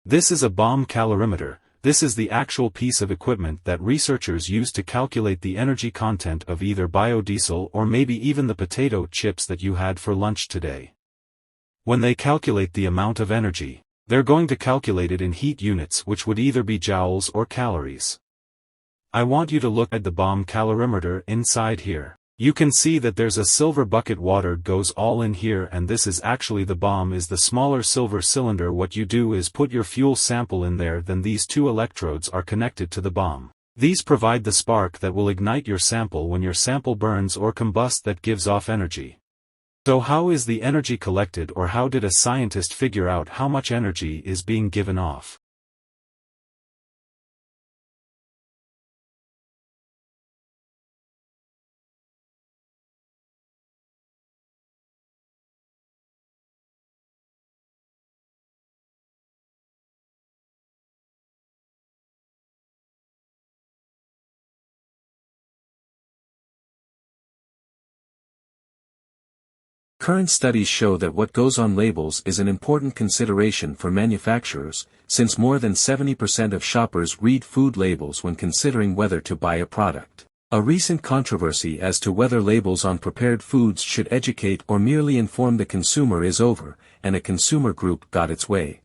This is a bomb calorimeter. This is the actual piece of equipment that researchers use to calculate the energy content of either biodiesel or maybe even the potato chips that you had for lunch today. When they calculate the amount of energy, they're going to calculate it in heat units, which would either be joules or calories. I want you to look at the bomb calorimeter inside here. You can see that there's a silver bucket. Water goes all in here, and this is actually the bomb, is the smaller silver cylinder. What you do is put your fuel sample in there, then these two electrodes are connected to the bomb. These provide the spark that will ignite your sample when your sample burns or combusts, that gives off energy. So how is the energy collected, or how did a scientist figure out how much energy is being given off? Current studies show that what goes on labels is an important consideration for manufacturers, since more than 70% of shoppers read food labels when considering whether to buy a product. A recent controversy as to whether labels on prepared foods should educate or merely inform the consumer is over, and a consumer group got its way.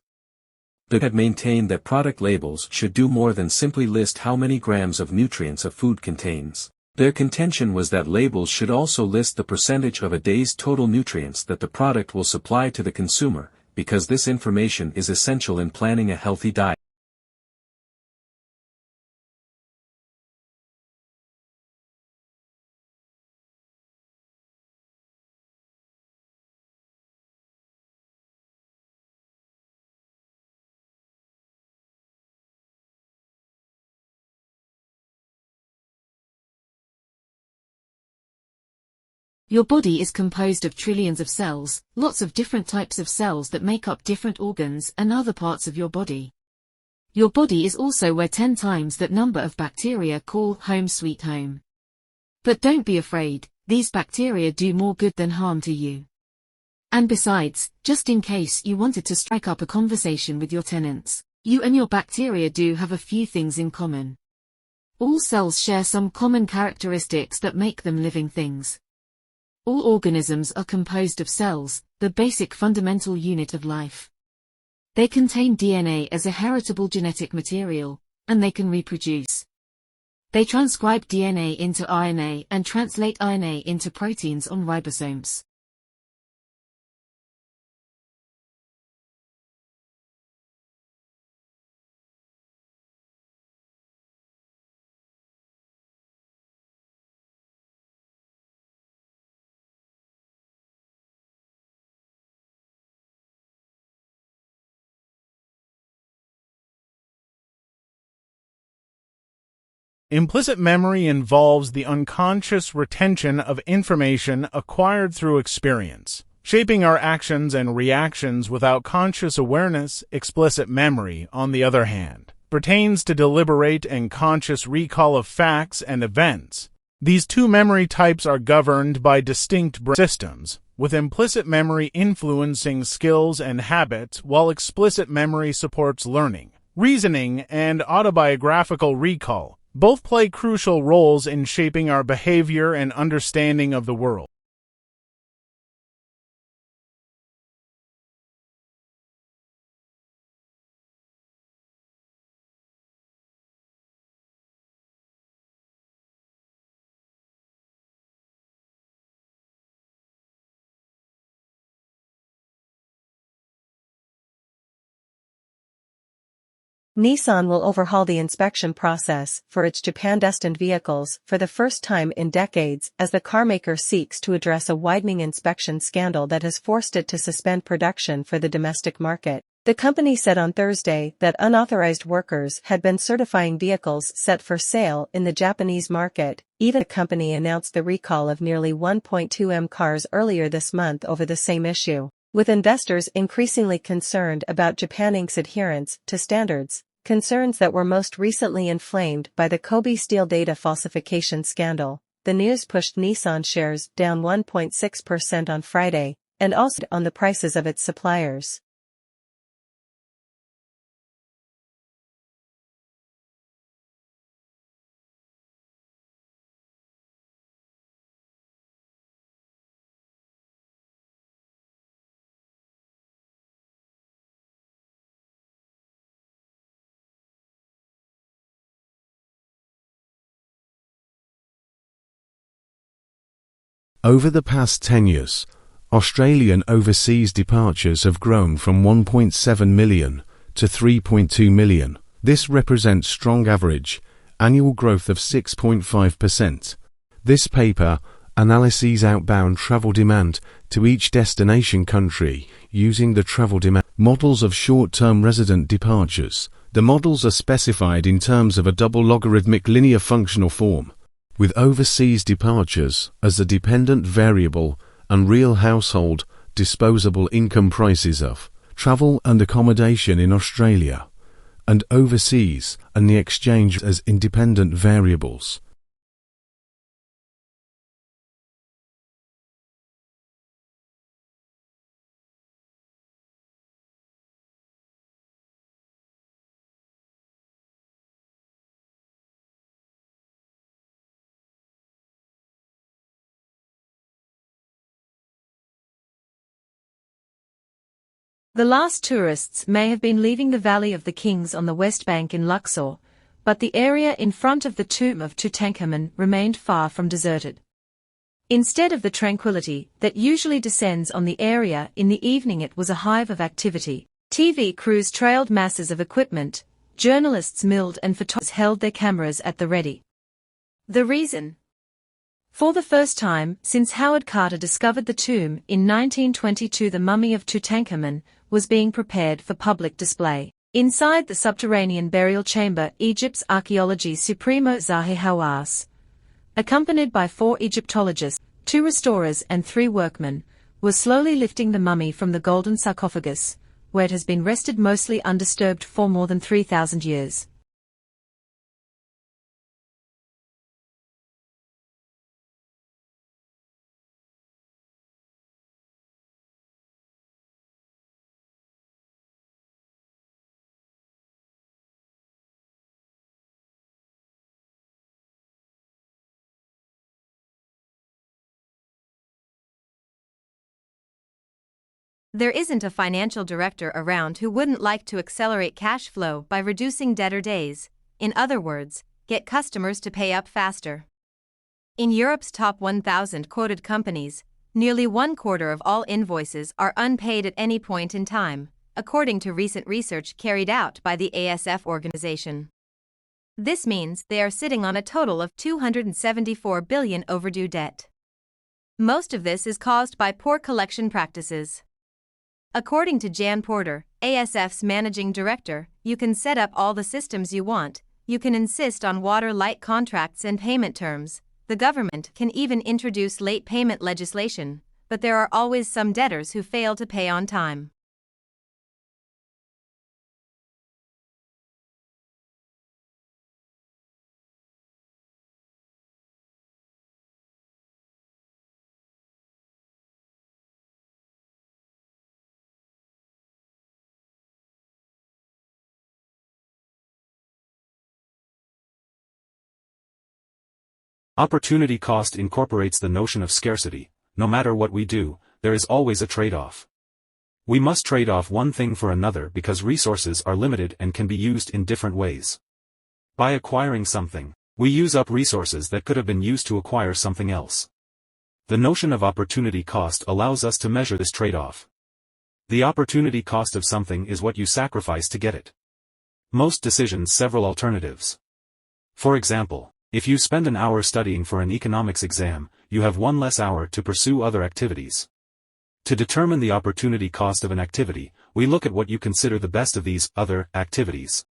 They had maintained that product labels should do more than simply list how many grams of nutrients a food contains. Their contention was that labels should also list the percentage of a day's total nutrients that the product will supply to the consumer, because this information is essential in planning a healthy diet. Your body is composed of trillions of cells, lots of different types of cells that make up different organs and other parts of your body. Your body is also where 10 times that number of bacteria call home sweet home. But don't be afraid, these bacteria do more good than harm to you. And besides, just in case you wanted to strike up a conversation with your tenants, you and your bacteria do have a few things in common. All cells share some common characteristics that make them living things. All organisms are composed of cells, the basic fundamental unit of life. They contain DNA as a heritable genetic material, and they can reproduce. They transcribe DNA into RNA and translate RNA into proteins on ribosomes. Implicit memory involves the unconscious retention of information acquired through experience, shaping our actions and reactions without conscious awareness. Explicit memory, on the other hand, pertains to deliberate and conscious recall of facts and events. These two memory types are governed by distinct brain systems, with implicit memory influencing skills and habits, while explicit memory supports learning, reasoning, and autobiographical recall. Both play crucial roles in shaping our behavior and understanding of the world. Nissan will overhaul the inspection process for its Japan-destined vehicles for the first time in decades as the carmaker seeks to address a widening inspection scandal that has forced it to suspend production for the domestic market. The company said on Thursday that unauthorized workers had been certifying vehicles set for sale in the Japanese market. Even the company announced the recall of nearly 1.2 million cars earlier this month over the same issue, with investors increasingly concerned about Japan Inc.'s adherence to standards, concerns that were most recently inflamed by the Kobe Steel data falsification scandal. The news pushed Nissan shares down 1.6% on Friday, and also on the prices of its suppliers. Over the past 10 years, Australian overseas departures have grown from 1.7 million to 3.2 million. This represents strong average annual growth of 6.5%. This paper analyses outbound travel demand to each destination country using the travel demand models of short-term resident departures. The models are specified in terms of a double logarithmic linear functional form, with overseas departures as the dependent variable and real household disposable income prices of travel and accommodation in Australia, and overseas and the exchange as independent variables. The last tourists may have been leaving the Valley of the Kings on the West Bank in Luxor, but the area in front of the tomb of Tutankhamun remained far from deserted. Instead of the tranquility that usually descends on the area in the evening, it was a hive of activity. TV crews trailed masses of equipment, journalists milled, and photographers held their cameras at the ready. The reason? For the first time since Howard Carter discovered the tomb in 1922, the mummy of Tutankhamun was being prepared for public display. Inside the subterranean burial chamber, Egypt's archaeology supremo Zahi Hawass, accompanied by 4 Egyptologists, 2 restorers and 3 workmen, was slowly lifting the mummy from the golden sarcophagus, where it has been rested mostly undisturbed for more than 3,000 years. There isn't a financial director around who wouldn't like to accelerate cash flow by reducing debtor days, in other words, get customers to pay up faster. In Europe's top 1,000 quoted companies, nearly 1/4 of all invoices are unpaid at any point in time, according to recent research carried out by the ASF organization. This means they are sitting on a total of $274 billion overdue debt. Most of this is caused by poor collection practices. According to Jan Porter, ASF's managing director, you can set up all the systems you want, you can insist on water-light contracts and payment terms, the government can even introduce late payment legislation, but there are always some debtors who fail to pay on time. Opportunity cost incorporates the notion of scarcity. No matter what we do, there is always a trade-off. We must trade off one thing for another because resources are limited and can be used in different ways. By acquiring something, we use up resources that could have been used to acquire something else. The notion of opportunity cost allows us to measure this trade-off. The opportunity cost of something is what you sacrifice to get it. Most decisions several alternatives. For example, if you spend an hour studying for an economics exam, you have one less hour to pursue other activities. To determine the opportunity cost of an activity, we look at what you consider the best of these other activities.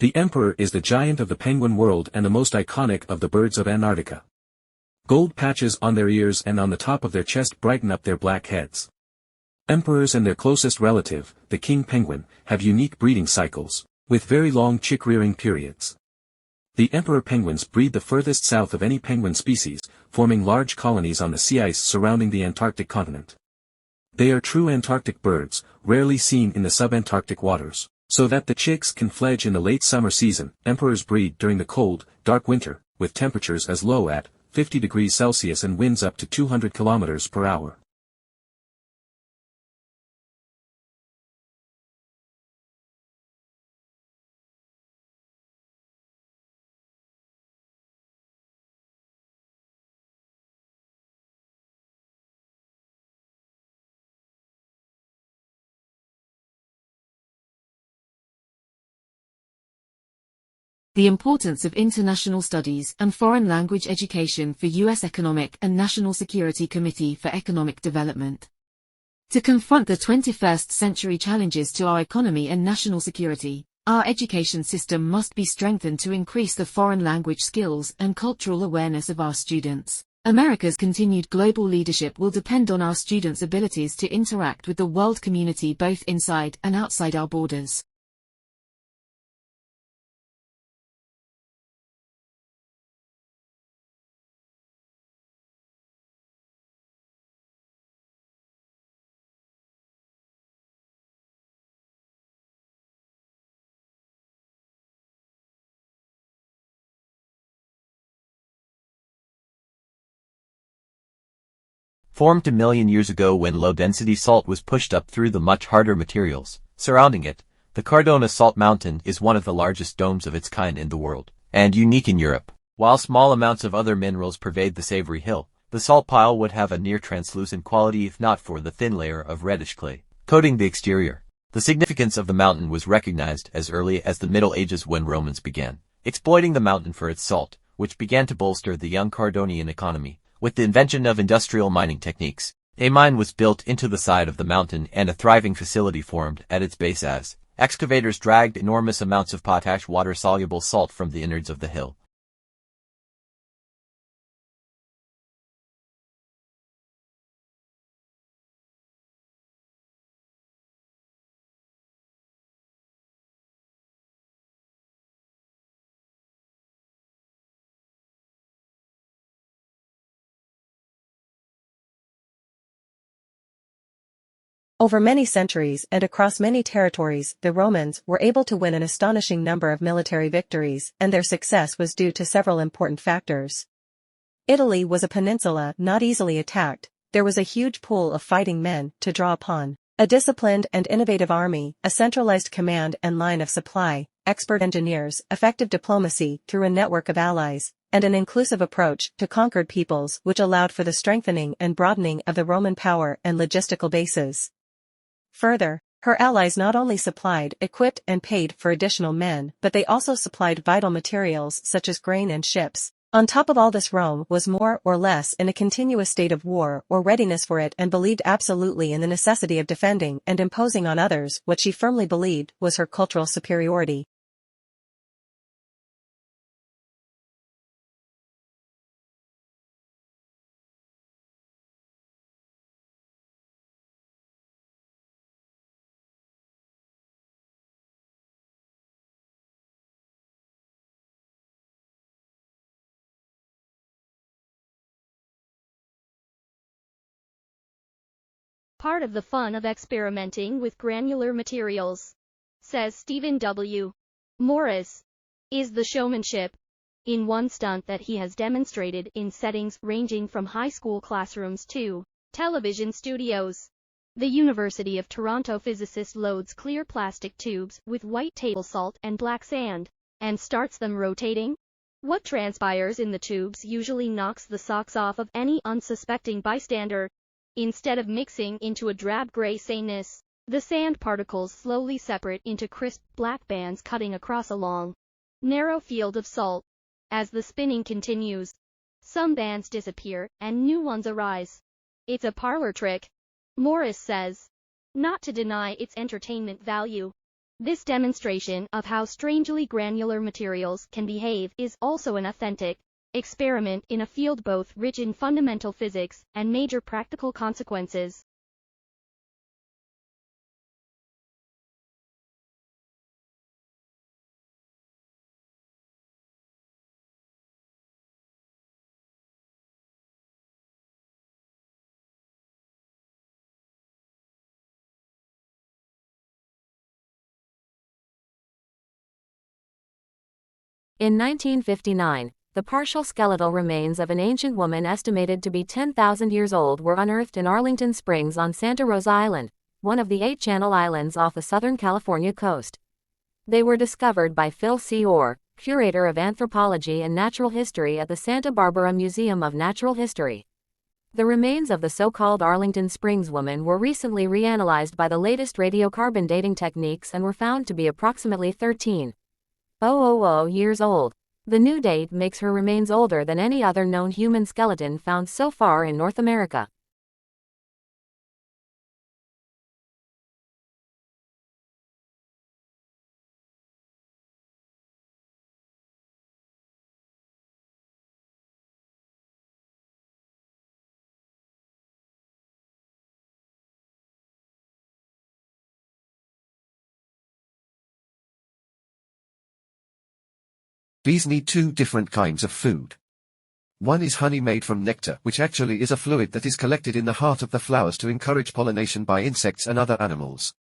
The emperor is the giant of the penguin world and the most iconic of the birds of Antarctica. Gold patches on their ears and on the top of their chest brighten up their black heads. Emperors and their closest relative, the king penguin, have unique breeding cycles, with very long chick-rearing periods. The emperor penguins breed the furthest south of any penguin species, forming large colonies on the sea ice surrounding the Antarctic continent. They are true Antarctic birds, rarely seen in the subantarctic waters. So that the chicks can fledge in the late summer season, emperors breed during the cold, dark winter, with temperatures as low at 50 degrees Celsius and winds up to 200 kilometers per hour. The importance of international studies and foreign language education for U.S. Economic and National Security Committee for Economic Development. To confront the 21st century challenges to our economy and national security, our education system must be strengthened to increase the foreign language skills and cultural awareness of our students. America's continued global leadership will depend on our students' abilities to interact with the world community both inside and outside our borders. Formed a million years ago when low-density salt was pushed up through the much harder materials surrounding it, the Cardona Salt Mountain is one of the largest domes of its kind in the world, and unique in Europe. While small amounts of other minerals pervade the savory hill, the salt pile would have a near-translucent quality if not for the thin layer of reddish clay coating the exterior. The significance of the mountain was recognized as early as the Middle Ages when Romans began exploiting the mountain for its salt, which began to bolster the young Cardonian economy. With the invention of industrial mining techniques, a mine was built into the side of the mountain and a thriving facility formed at its base as excavators dragged enormous amounts of potash water-soluble salt from the innards of the hill. Over many centuries and across many territories, the Romans were able to win an astonishing number of military victories, and their success was due to several important factors. Italy was a peninsula not easily attacked, there was a huge pool of fighting men to draw upon, a disciplined and innovative army, a centralized command and line of supply, expert engineers, effective diplomacy through a network of allies, and an inclusive approach to conquered peoples which allowed for the strengthening and broadening of the Roman power and logistical bases. Further, her allies not only supplied, equipped and paid for additional men, but they also supplied vital materials such as grain and ships. On top of all this, Rome was more or less in a continuous state of war or readiness for it and believed absolutely in the necessity of defending and imposing on others what she firmly believed was her cultural superiority. Part of the fun of experimenting with granular materials, says Stephen W. Morris, is the showmanship. In one stunt that he has demonstrated in settings ranging from high school classrooms to television studios, the University of Toronto physicist loads clear plastic tubes with white table salt and black sand, and starts them rotating. What transpires in the tubes usually knocks the socks off of any unsuspecting bystander. Instead of mixing into a drab gray sameness, the sand particles slowly separate into crisp black bands cutting across a long, narrow field of salt. As the spinning continues, some bands disappear and new ones arise. It's a parlor trick, Morris says, not to deny its entertainment value. This demonstration of how strangely granular materials can behave is also an authentic experiment in a field both rich in fundamental physics and major practical consequences. In 1959, the partial skeletal remains of an ancient woman estimated to be 10,000 years old were unearthed in Arlington Springs on Santa Rosa Island, one of the 8 Channel Islands off the Southern California coast. They were discovered by Phil C. Orr, curator of anthropology and natural history at the Santa Barbara Museum of Natural History. The remains of the so-called Arlington Springs woman were recently reanalyzed by the latest radiocarbon dating techniques and were found to be approximately 13,000 years old. The new date makes her remains older than any other known human skeleton found so far in North America. Bees need 2 different kinds of food. One is honey made from nectar, which actually is a fluid that is collected in the heart of the flowers to encourage pollination by insects and other animals.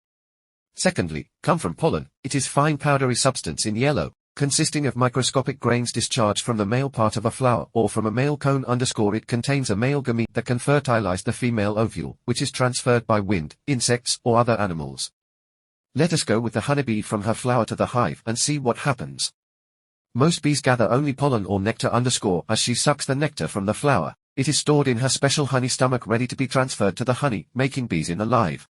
Secondly, come from pollen. It is fine powdery substance in yellow, consisting of microscopic grains discharged from the male part of a flower or from a male cone. It contains a male gamete that can fertilize the female ovule, which is transferred by wind, insects, or other animals. Let us go with the honeybee from her flower to the hive and see what happens. Most bees gather only pollen or nectar. As she sucks the nectar from the flower, it is stored in her special honey stomach ready to be transferred to the honey, making bees in alive.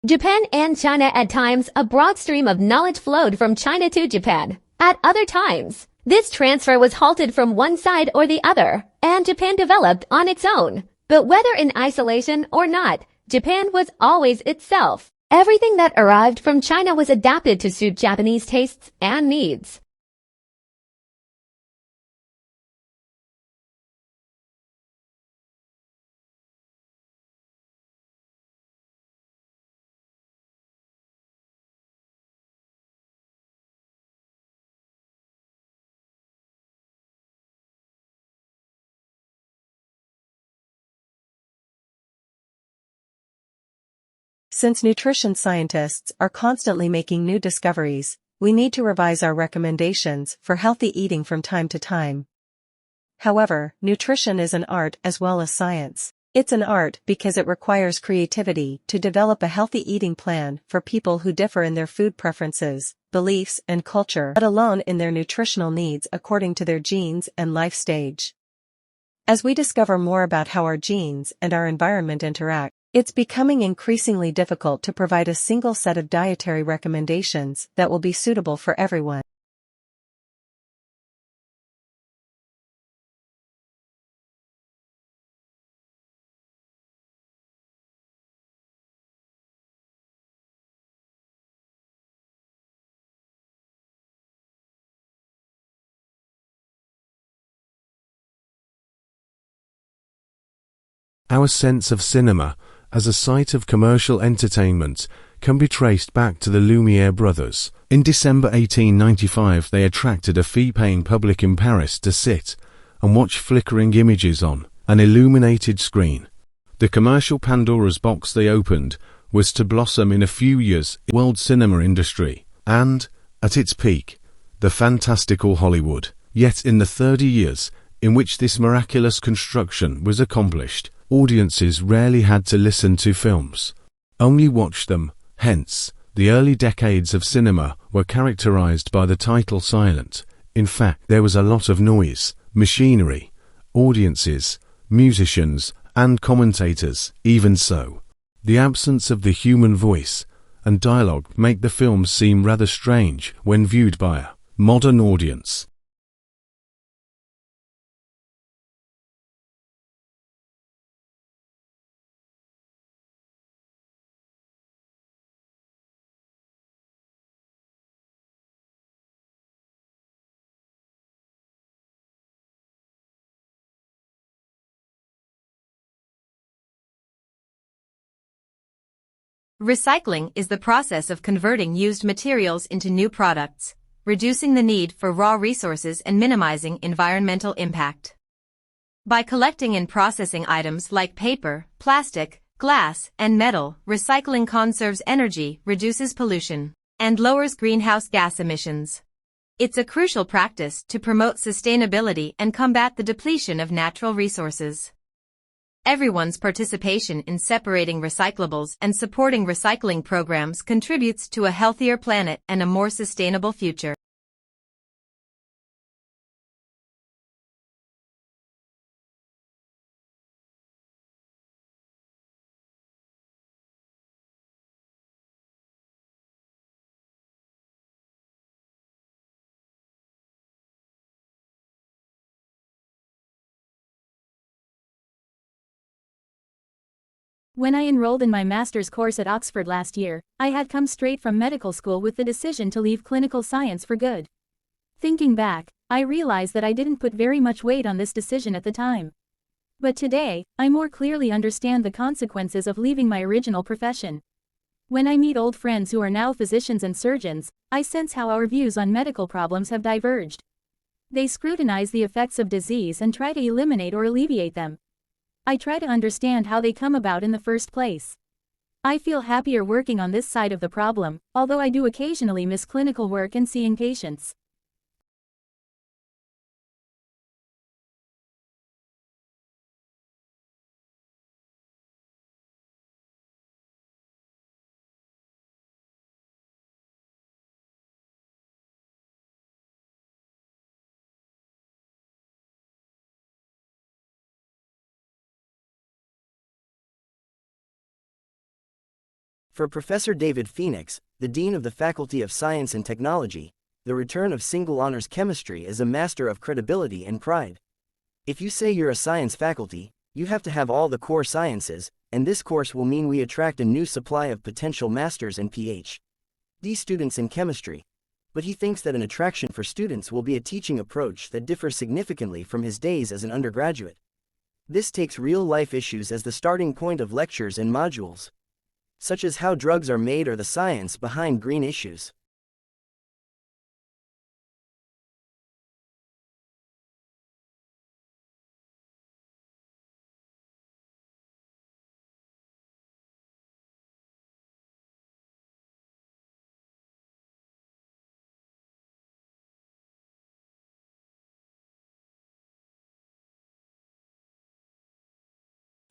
Japan and China. At times, a broad stream of knowledge flowed from China to Japan. At other times, this transfer was halted from one side or the other, and Japan developed on its own. But whether in isolation or not, Japan was always itself. Everything that arrived from China was adapted to suit Japanese tastes and needs. Since nutrition scientists are constantly making new discoveries, we need to revise our recommendations for healthy eating from time to time. However, nutrition is an art as well as science. It's an art because it requires creativity to develop a healthy eating plan for people who differ in their food preferences, beliefs, and culture, let alone in their nutritional needs according to their genes and life stage. As we discover more about how our genes and our environment interact, it's becoming increasingly difficult to provide a single set of dietary recommendations that will be suitable for everyone. Our sense of cinema, as a site of commercial entertainment, can be traced back to the Lumiere brothers. In December 1895 they attracted a fee-paying public in Paris to sit and watch flickering images on an illuminated screen. The commercial Pandora's box they opened was to blossom in a few years in the world cinema industry, and, at its peak, the fantastical Hollywood. Yet in the 30 years in which this miraculous construction was accomplished, audiences rarely had to listen to films, only watch them. Hence, the early decades of cinema were characterized by the title silent. In fact, there was a lot of noise, machinery, audiences, musicians, and commentators. Even so, the absence of the human voice and dialogue make the films seem rather strange when viewed by a modern audience. Recycling is the process of converting used materials into new products, reducing the need for raw resources and minimizing environmental impact. By collecting and processing items like paper, plastic, glass, and metal, recycling conserves energy, reduces pollution, and lowers greenhouse gas emissions. It's a crucial practice to promote sustainability and combat the depletion of natural resources. Everyone's participation in separating recyclables and supporting recycling programs contributes to a healthier planet and a more sustainable future. When I enrolled in my master's course at Oxford last year, I had come straight from medical school with the decision to leave clinical science for good. Thinking back, I realized that I didn't put very much weight on this decision at the time. But today, I more clearly understand the consequences of leaving my original profession. When I meet old friends who are now physicians and surgeons, I sense how our views on medical problems have diverged. They scrutinize the effects of disease and try to eliminate or alleviate them. I try to understand how they come about in the first place. I feel happier working on this side of the problem, although I do occasionally miss clinical work and seeing patients. For Professor David Phoenix, the Dean of the Faculty of Science and Technology, the return of single honors chemistry is a master of credibility and pride. If you say you're a science faculty, you have to have all the core sciences, and this course will mean we attract a new supply of potential masters and Ph.D. students in chemistry. But he thinks that an attraction for students will be a teaching approach that differs significantly from his days as an undergraduate. This takes real-life issues as the starting point of lectures and modules, such as how drugs are made or the science behind green issues.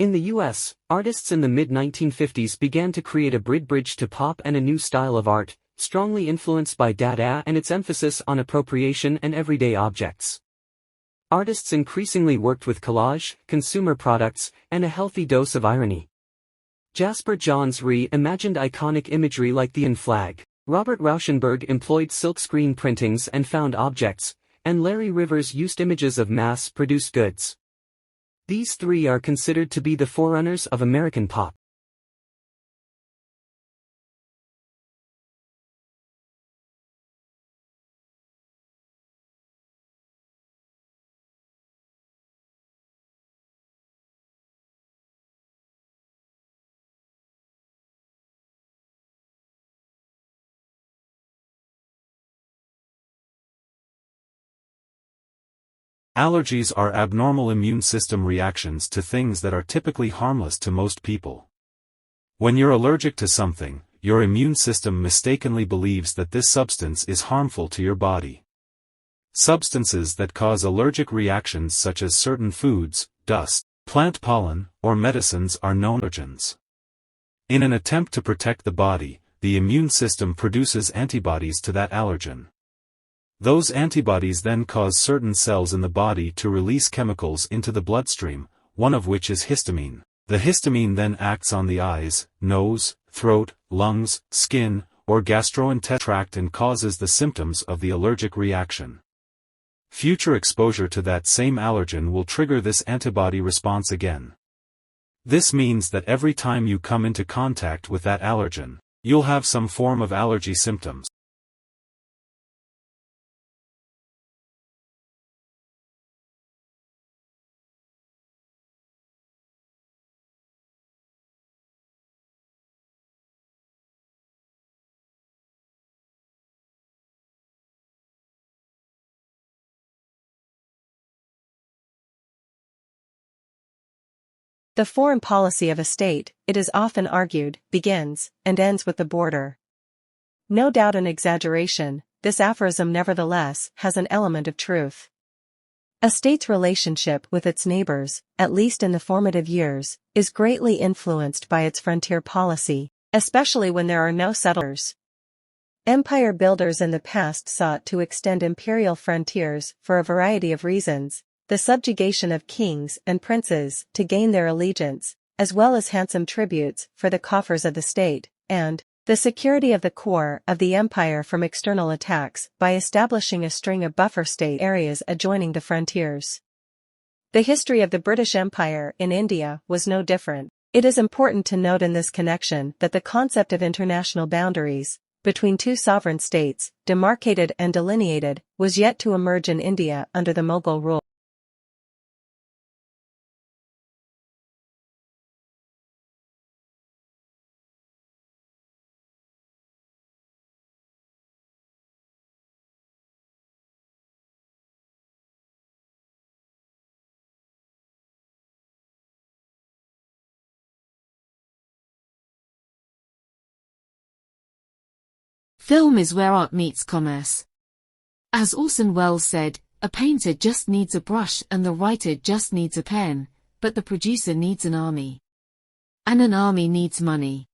In the US, artists in the mid-1950s began to create a bridge to pop and a new style of art, strongly influenced by Dada and its emphasis on appropriation and everyday objects. Artists increasingly worked with collage, consumer products, and a healthy dose of irony. Jasper Johns re-imagined iconic imagery like the UN flag. Robert Rauschenberg employed silkscreen printings and found objects, and Larry Rivers used images of mass-produced goods. These three are considered to be the forerunners of American pop. Allergies are abnormal immune system reactions to things that are typically harmless to most people. When you're allergic to something, your immune system mistakenly believes that this substance is harmful to your body. Substances that cause allergic reactions such as certain foods, dust, plant pollen, or medicines are known allergens. In an attempt to protect the body, the immune system produces antibodies to that allergen. Those antibodies then cause certain cells in the body to release chemicals into the bloodstream, one of which is histamine. The histamine then acts on the eyes, nose, throat, lungs, skin, or gastrointestinal tract and causes the symptoms of the allergic reaction. Future exposure to that same allergen will trigger this antibody response again. This means that every time you come into contact with that allergen, you'll have some form of allergy symptoms. The foreign policy of a state, it is often argued, begins and ends with the border. No doubt an exaggeration, this aphorism nevertheless has an element of truth. A state's relationship with its neighbors, at least in the formative years, is greatly influenced by its frontier policy, especially when there are no settlers. Empire builders in the past sought to extend imperial frontiers for a variety of reasons: the subjugation of kings and princes to gain their allegiance, as well as handsome tributes for the coffers of the state, and the security of the core of the empire from external attacks by establishing a string of buffer state areas adjoining the frontiers. The history of the British Empire in India was no different. It is important to note in this connection that the concept of international boundaries between two sovereign states, demarcated and delineated, was yet to emerge in India under the Mughal rule. Film is where art meets commerce. As Orson Welles said, a painter just needs a brush and the writer just needs a pen, but the producer needs an army. And an army needs money.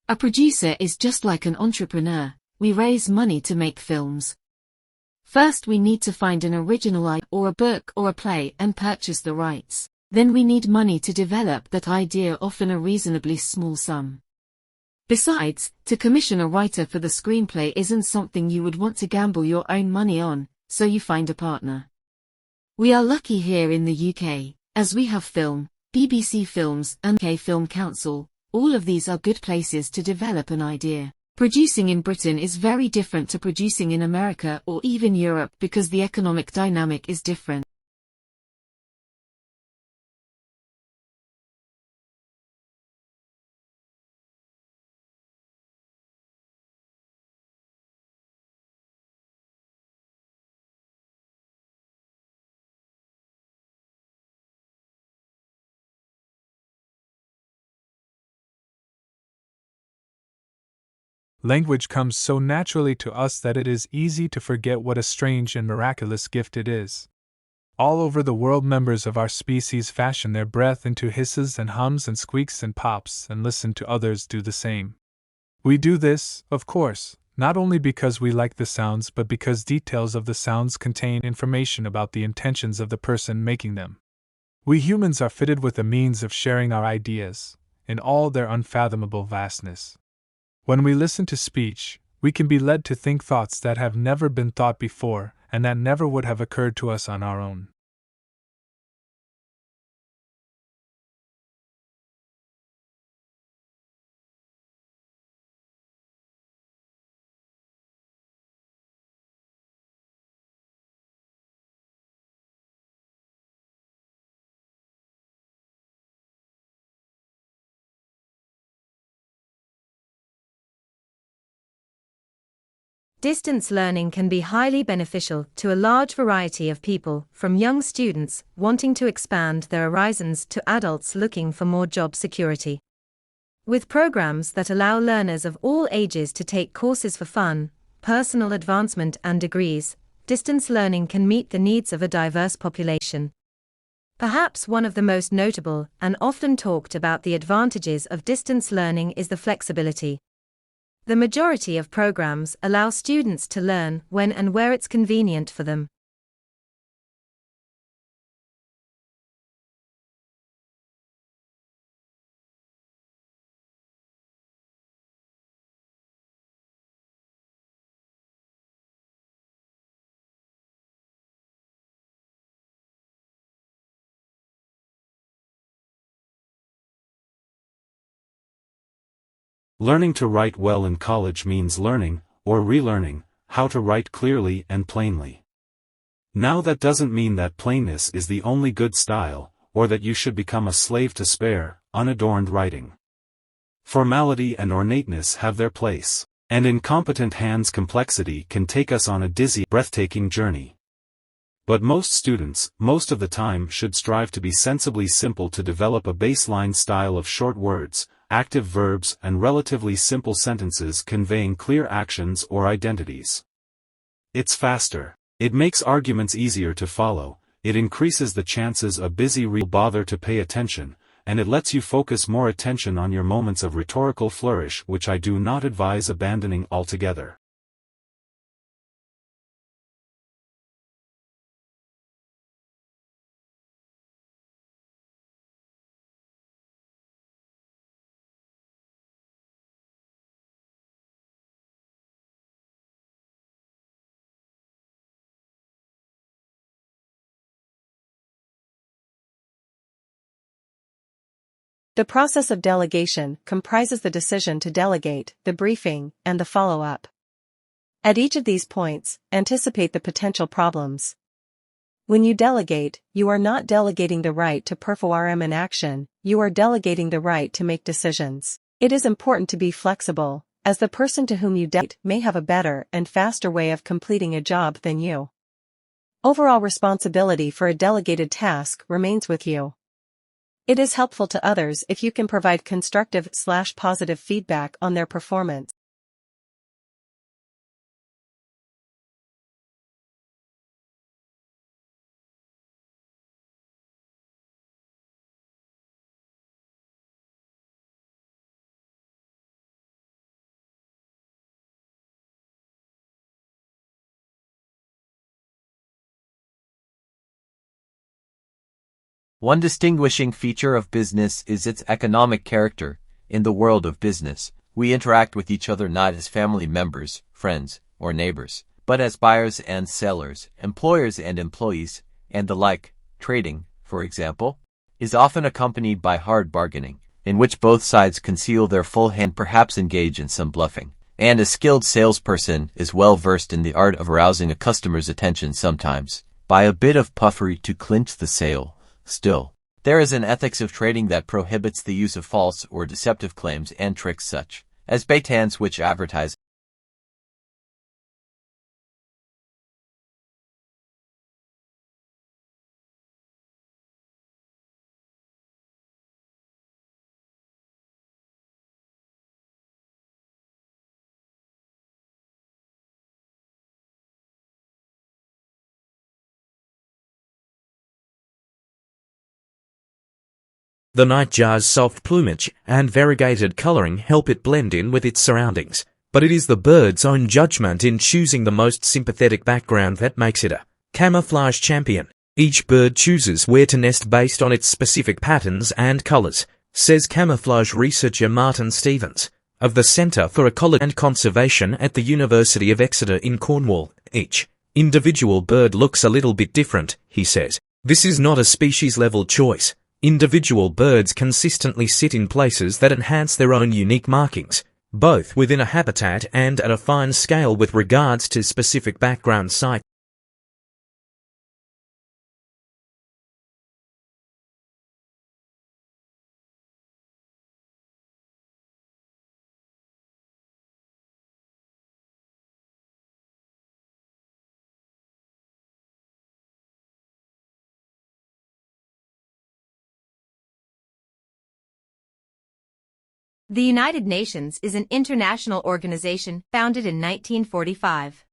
A producer is just like an entrepreneur, we raise money to make films. First we need to find an original idea or a book or a play and purchase the rights. Then we need money to develop that idea, often a reasonably small sum. Besides, to commission a writer for the screenplay isn't something you would want to gamble your own money on, so you find a partner. We are lucky here in the UK, as we have Film, BBC Films and UK Film Council. All of these are good places to develop an idea. Producing in Britain is very different to producing in America or even Europe because the economic dynamic is different. Language comes so naturally to us that it is easy to forget what a strange and miraculous gift it is. All over the world members of our species fashion their breath into hisses and hums and squeaks and pops and listen to others do the same. We do this, of course, not only because we like the sounds but because details of the sounds contain information about the intentions of the person making them. We humans are fitted with the means of sharing our ideas, in all their unfathomable vastness. When we listen to speech, we can be led to think thoughts that have never been thought before and that never would have occurred to us on our own. Distance learning can be highly beneficial to a large variety of people, from young students wanting to expand their horizons to adults looking for more job security. With programs that allow learners of all ages to take courses for fun, personal advancement and degrees, distance learning can meet the needs of a diverse population. Perhaps one of the most notable and often talked about the advantages of distance learning is the flexibility. The majority of programs allow students to learn when and where it's convenient for them. Learning to write well in college means learning, or relearning, how to write clearly and plainly. Now that doesn't mean that plainness is the only good style, or that you should become a slave to spare, unadorned writing. Formality and ornateness have their place, and in competent hands complexity can take us on a dizzy, breathtaking journey. But most students, most of the time, should strive to be sensibly simple to develop a baseline style of short words, active verbs and relatively simple sentences conveying clear actions or identities. It's faster. It makes arguments easier to follow, it increases the chances a busy reader will bother to pay attention, and it lets you focus more attention on your moments of rhetorical flourish, which I do not advise abandoning altogether. The process of delegation comprises the decision to delegate, the briefing, and the follow-up. At each of these points, anticipate the potential problems. When you delegate, you are not delegating the right to perform an action, you are delegating the right to make decisions. It is important to be flexible, as the person to whom you delegate may have a better and faster way of completing a job than you. Overall responsibility for a delegated task remains with you. It is helpful to others if you can provide constructive/positive feedback on their performance. One distinguishing feature of business is its economic character. In the world of business, we interact with each other not as family members, friends, or neighbors, but as buyers and sellers, employers and employees, and the like. Trading, for example, is often accompanied by hard bargaining, in which both sides conceal their full hand, perhaps engage in some bluffing, and a skilled salesperson is well versed in the art of arousing a customer's attention sometimes by a bit of puffery to clinch the sale. Still, there is an ethics of trading that prohibits the use of false or deceptive claims and tricks such as baitans which advertise The nightjar's soft plumage and variegated coloring help it blend in with its surroundings, but it is the bird's own judgment in choosing the most sympathetic background that makes it a camouflage champion. Each bird chooses where to nest based on its specific patterns and colors, says camouflage researcher Martin Stevens of the Centre for Ecology and Conservation at the University of Exeter in Cornwall. Each individual bird looks a little bit different, he says. This is not a species-level choice. Individual birds consistently sit in places that enhance their own unique markings, both within a habitat and at a fine scale with regards to specific background site. The United Nations is an international organization founded in 1945.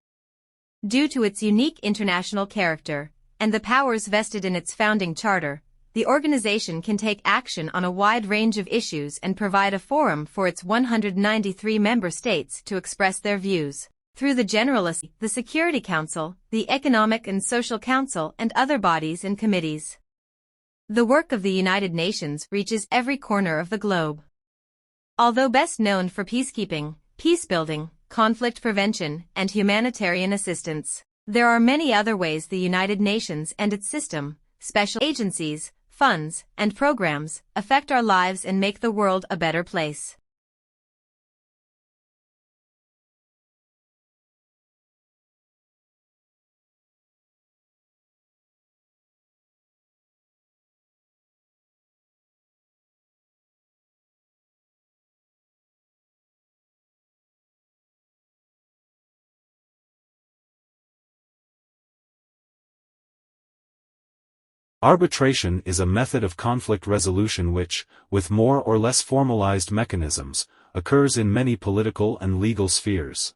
Due to its unique international character and the powers vested in its founding charter, the organization can take action on a wide range of issues and provide a forum for its 193 member states to express their views. Through the General Assembly, the Security Council, the Economic and Social Council, and other bodies and committees. The work of the United Nations reaches every corner of the globe. Although best known for peacekeeping, peacebuilding, conflict prevention, and humanitarian assistance, there are many other ways the United Nations and its system, special agencies, funds, and programs affect our lives and make the world a better place. Arbitration is a method of conflict resolution which, with more or less formalized mechanisms, occurs in many political and legal spheres.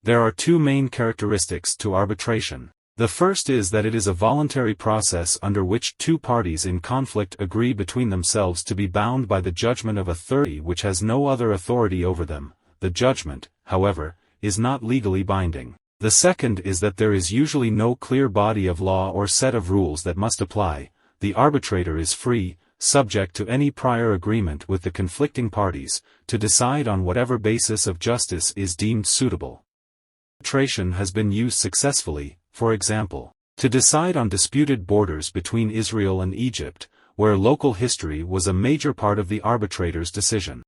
There are two main characteristics to arbitration. The first is that it is a voluntary process under which two parties in conflict agree between themselves to be bound by the judgment of a third which has no other authority over them. The judgment, however, is not legally binding. The second is that there is usually no clear body of law or set of rules that must apply. The arbitrator is free, subject to any prior agreement with the conflicting parties, to decide on whatever basis of justice is deemed suitable. Arbitration has been used successfully, for example, to decide on disputed borders between Israel and Egypt, where local history was a major part of the arbitrator's decision.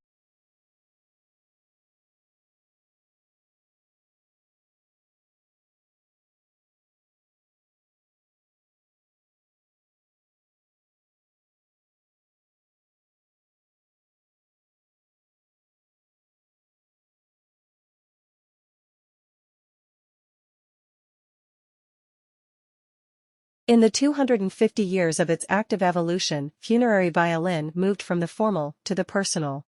In the 250 years of its active evolution, funerary violin moved from the formal to the personal.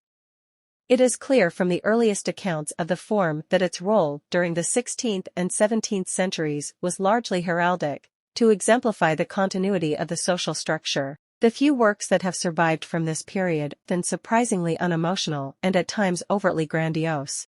It is clear from the earliest accounts of the form that its role during the 16th and 17th centuries was largely heraldic, to exemplify the continuity of the social structure. The few works that have survived from this period have been surprisingly unemotional and at times overtly grandiose.